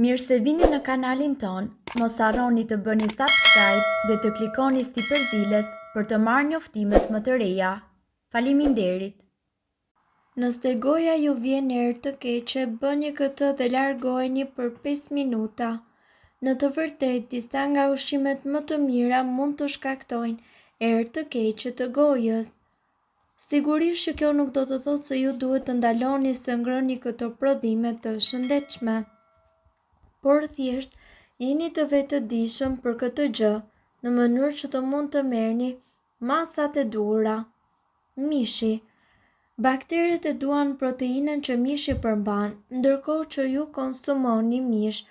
Mirë se vini në kanalin ton, mos harroni të bëni subscribe dhe të klikoni si përzieles për të marrë njoftimet më të reja. Faleminderit! Nëse goja ju vjen erë të keqe, bëni këtë dhe largoheni për 5 minuta. Në të vërtetë, disa nga ushqimet më të mira mund të shkaktojnë erë të keqe të gojës. Sigurisht që kjo nuk do të thotë se ju duhet të ndaloni së ngrëni këto prodhime të shëndetshme, por thjesht jeni të vetëdijshëm për këtë gjë, në mënyrë që të mund të merrni masat e duhura. Mishi. Bakteret e duan proteinën që mishi përmban, ndërkohë që ju konsumoni mish,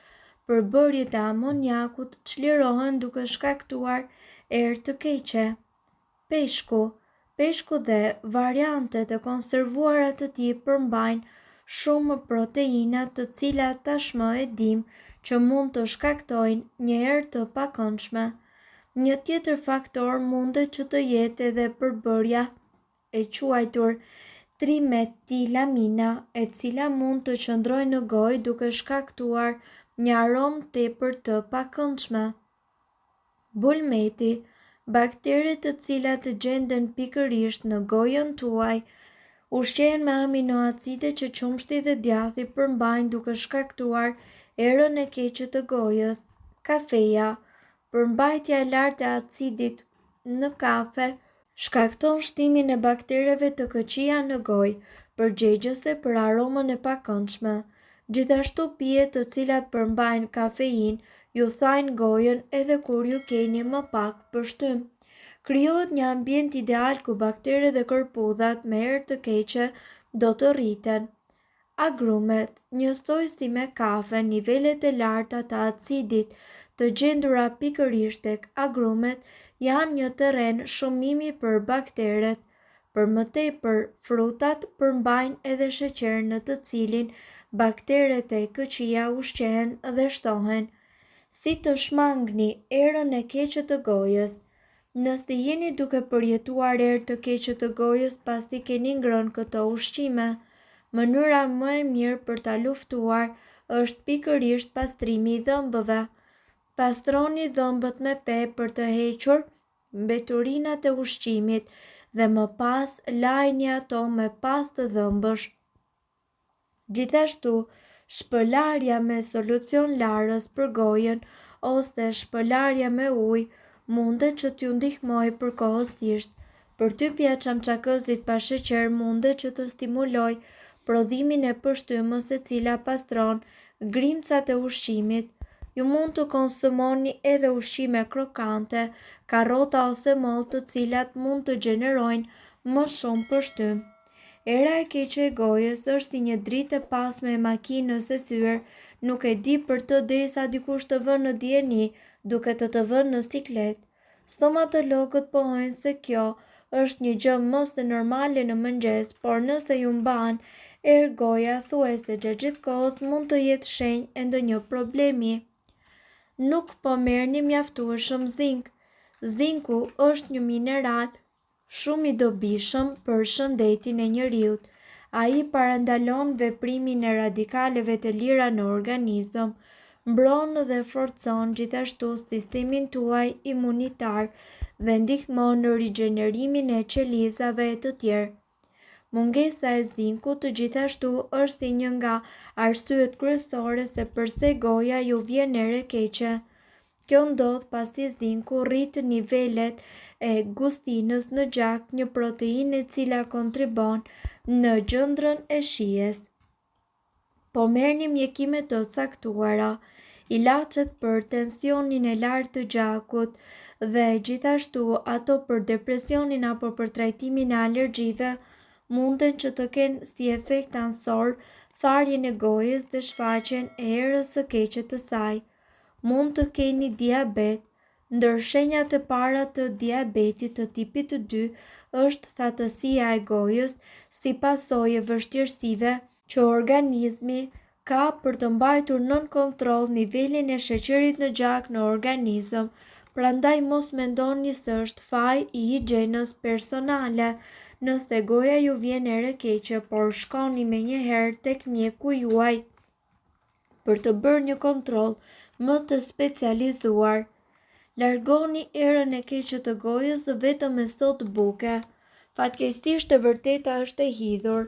përbërjet e amoniakut çlirohen duke shkaktuar erë të keqe. Peshku. Peshku dhe variantet e konservuara të tij përmbajnë shumë proteina të cilat tashmë e dimë që mund të shkaktojnë një erë të pakëndshme. Një tjetër faktor mundet që të jetë edhe përbërja e quajtur trimetilamina, e cila mund të qëndrojë në gojë duke shkaktuar një aromë tepër të pakëndshme. Bulmeti. Bakteret të cilat gjenden pikërisht në gojën tuaj ushqehen me aminoacide që qumshti dhe djathi përmbajnë duke shkaktuar erën e keqe të gojës. Kafeja. Përmbajtja e lartë e acidit në kafe shkakton shtimin e baktereve të këqija në gojë, përgjegjëse për aromën e pakëndshme. Gjithashtu pijet të cilat përmbajnë kafeinë ju thajnë gojën edhe kur ju keni më pak përshtym. Krijohet një ambient ideal ku bakteret dhe kërpudhat me erë të keqe do të rriten. Agrumet. Njësoj si me kafe, nivelet e larta të acidit të gjendura pikërisht tek agrumet janë një terren shëmimi për bakteret. Për më tepër, frutat përmbajnë edhe sheqer në të cilin bakteret e këqija ushqehen dhe shtohen. Si të shmangni erën e keqe të gojës. Nëse jeni duke përjetuar erë të keqe të gojës pasi keni ngrënë këto ushqime, mënyra më e mirë për ta luftuar është pikërisht pastrimi i dhëmbëve. Pastroni dhëmbët me pe për të hequr mbeturinat e ushqimit dhe më pas lajni ato me pastë dhëmbësh. Gjithashtu, shpëlarja me solucion larës për gojën ose shpëlarja me ujë mundet që t'ju ndihmojë përkohësisht. Përtypja e çamçakëzit pa sheqer mundet që të stimulojë prodhimin e përshtymës e cila pastron grimcat e ushqimit. Ju mund të konsumoni edhe ushqime krokante, karrota ose mollë të cilat mund të gjenerojnë më shumë përshtym. Era e keqe e gojës është si një dritë e pasme e makinës së thyer, nuk e di për të derisa dikush të vënë në dieni duke të vënë në siklet. Stomatologët pohojnë se kjo është një gjë mos e normale në mëngjes, por nëse ju mban erë goja, thuajse gjatë kohës mund të jetë shenjë e ndonjë problemi. Nuk po merrni mjaftueshëm zink. Zinku është një mineral shumë i dobishëm për shëndetin e njeriut. Ai parandalon veprimin e radikaleve të lira në organizëm, mbron dhe forcon gjithashtu sistemin tuaj imunitar dhe ndihmon në rigjenerimin e qelizave e të tjerë. Mungesa e zinkut gjithashtu është si një nga arsyet kryesore se pse goja ju vjen erë e keqe. Kjo ndodh pasi zinku rrit nivelet e gustinës në gjak, një proteinë e cila kontribon në gjendrën e shijes. Po merrni mjekime të caktuara, ilaçet për tensionin e lartë të gjakut dhe gjithashtu ato për depresionin apo për trajtimin e alergjive munden që të kenë si efekt ansor tharjen e gojës dhe shfaqjen e erës së keqe të saj. Mund të keni diabet. Ndër shenjat e para të diabetit të tipit 2 është thatësia e gojës si pasojë e vështirësive që organizmi ka për të mbajtur nën kontroll nivelin e sheqerit në gjak në organizëm. Prandaj mos mendoni se është faj i higjienës personale. Nëse goja ju vjen erë e keqe, por shkoni menjëherë tek mjeku juaj për të bërë një kontroll më të specializuar. Largoni erën e keqe të gojës vetëm me sodë buke. Fatkeqësisht e vërteta është e hidhur.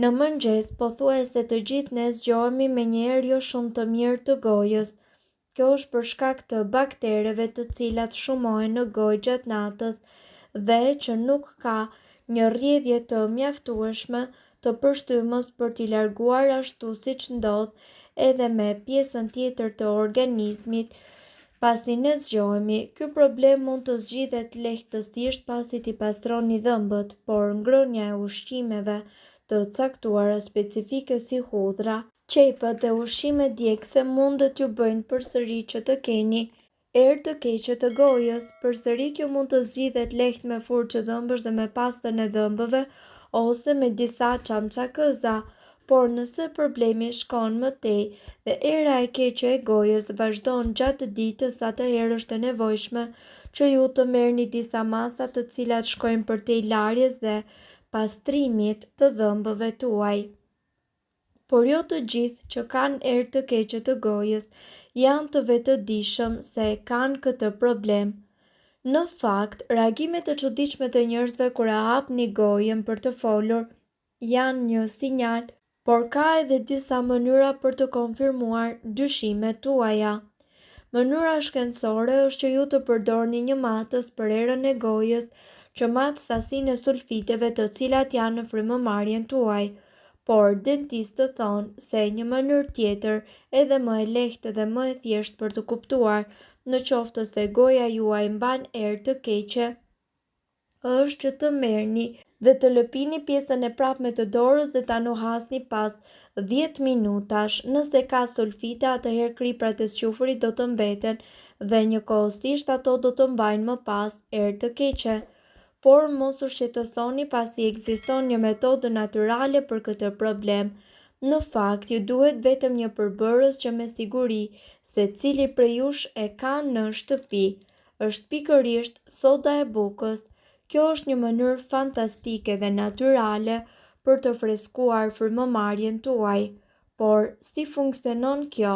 Në mëngjes, pothuajse të gjithë ne zgjohemi me një erë jo shumë të mirë të gojës. Kjo është për shkak të baktereve të cilat shumohen në gojë gjatë natës dhe që nuk ka një rrjedhje të mjaftueshme të përshtypjes për t'i larguar ashtu siç ndodh edhe me pjesën tjetër të organizmit pasi ne zgjohemi. Ky problem mund të zgjidhet lehtësisht pasi t'i pastroni dhëmbët, por ngrënia e ushqimeve të caktuara specifike si hudhra, qepët dhe ushqime djegëse mund të t'ju bëjnë përsëri që të keni erë të keqe të gojës. Përsëri kjo mund të zgjidhet lehtë me furçë dhëmbësh dhe me pastën e dhëmbëve ose me disa çamçakëza, por nëse problemi shkon më tej dhe era e keqe e gojës vazhdon gjatë ditës, atëherë është e nevojshme që ju të merrni disa masa të cilat shkojnë përtej larjes dhe pastrimit të dhëmbëve tuaj. Por jo të gjithë që kanë erë të keqe të gojës janë të vetëdijshëm se kanë këtë problem. Në fakt, reagimet e çuditshme të njerëzve kur e hapni gojën për të folur janë një sinjal, por ka edhe disa mënyra për të konfirmuar dyshimet tuaja. Mënyra shkencore është që ju të përdorni një matës për erën e gojës që matë sasinë e sulfiteve të cilat janë në frymëmarrjen tuaj. Por dentistët thonë se një mënyrë tjetër, edhe më e lehtë dhe më e thjeshtë për të kuptuar në qoftë se goja juaj mban erë të keqe, është që të merrni dhe të lëpini pjesën e prapme të dorës dhe ta nuhasni pas 10 minutash. Nëse ka sulfite, atëherë kriprat e squfuri do të mbeten dhe njëkohësisht ato do të mbajnë më pas erë të keqe. Por mos u shqetësoni pasi ekziston një metodë natyrale për këtë problem. Në fakt, ju duhet vetëm një përbërës që me siguri se cili prej jush e ka në shtëpi. Është pikërisht soda e bukës. Kjo është një mënyrë fantastike dhe natyrale për të freskuar frymëmarrjen tuaj. Por si funksionon kjo?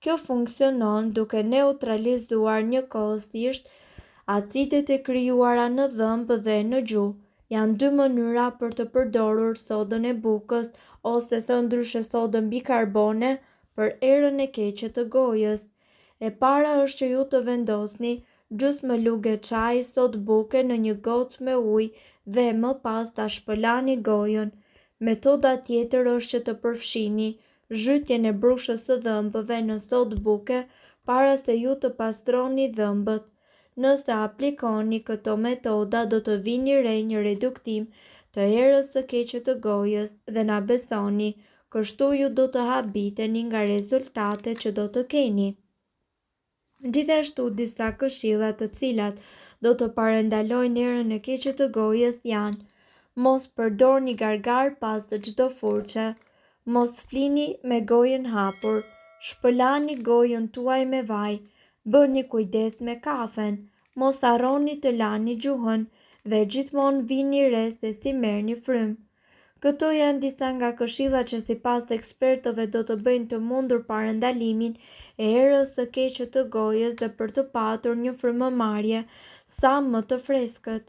Kjo funksionon duke neutralizuar njëkohësisht acidet e krijuara në dhëmbë dhe në gjuhë. Janë dy mënyra për të përdorur sodën e bukës ose thënë ndryshe sodën bikarbone për erën e keqe të gojës. E para është që ju të vendosni gjysmë lugë çaji sodë buke në një gocë me ujë dhe më pas ta shpëlani gojën. Metoda tjetër është që të përfshini zhytjen e brushës së dhëmbëve në sodë buke para se ju të pastroni dhëmbët. Nëse aplikoni këto metoda, do të vini re një reduktim të erës së keqe të gojës dhe na besoni, kështu ju do të habiteni nga rezultatet që do të keni. Gjithashtu, disa këshilla të cilat do të parandalojnë erën e keqe të gojës janë: mos përdorni gargar pas çdo furçe, mos flini me gojën hapur, shpëlani gojën tuaj me vaj, bëni kujdes me kafen, mos harroni të lani gjuhën dhe gjithmonë vini re se si merrni frymë. Këto janë disa nga këshillat që sipas ekspertëve do të bëjnë të mundur parandalimin e erës së keqe të gojës dhe për të patur një frymëmarrje sa më të freskët.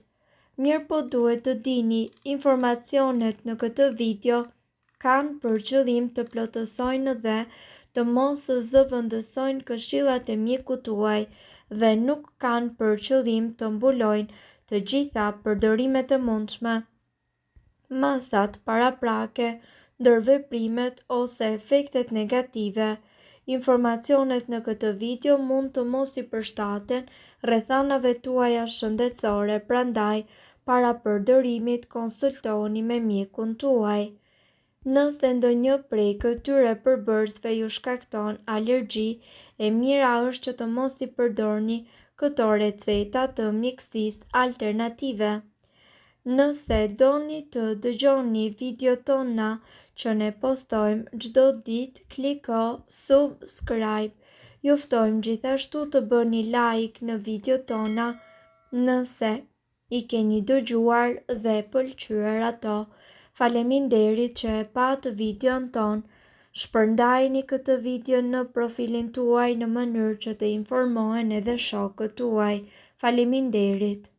Mirëpo duhet të dini, informacionet në këtë video kanë për qëllim të plotësojnë dhe të mos zëvendësojnë këshillat e mjekut tuaj dhe nuk kanë për qëllim të mbulojnë të gjitha përdorimet e mundshme, masat paraprake, ndërveprimet ose efektet negative. Informacionet në këtë video mund të mos i përshtaten rrethanave tuaja shëndetësore, prandaj para përdorimit konsultoni me mjekun tuaj. Nëse ndonjë prej këtyre përbërësve ju shkakton alergji, e mira është që të mos i përdorni këto receta të mjekësisë alternative. Nëse doni të dëgjoni videot tona që ne postojmë çdo ditë, kliko subscribe. Ju ftojmë gjithashtu të bëni like në videot tona nëse i keni dëgjuar dhe pëlqyer ato. Faleminderit që e pat videon ton. Shpërndajni këtë video në profilin tuaj në mënyrë që të informohen edhe shokët tuaj. Faleminderit!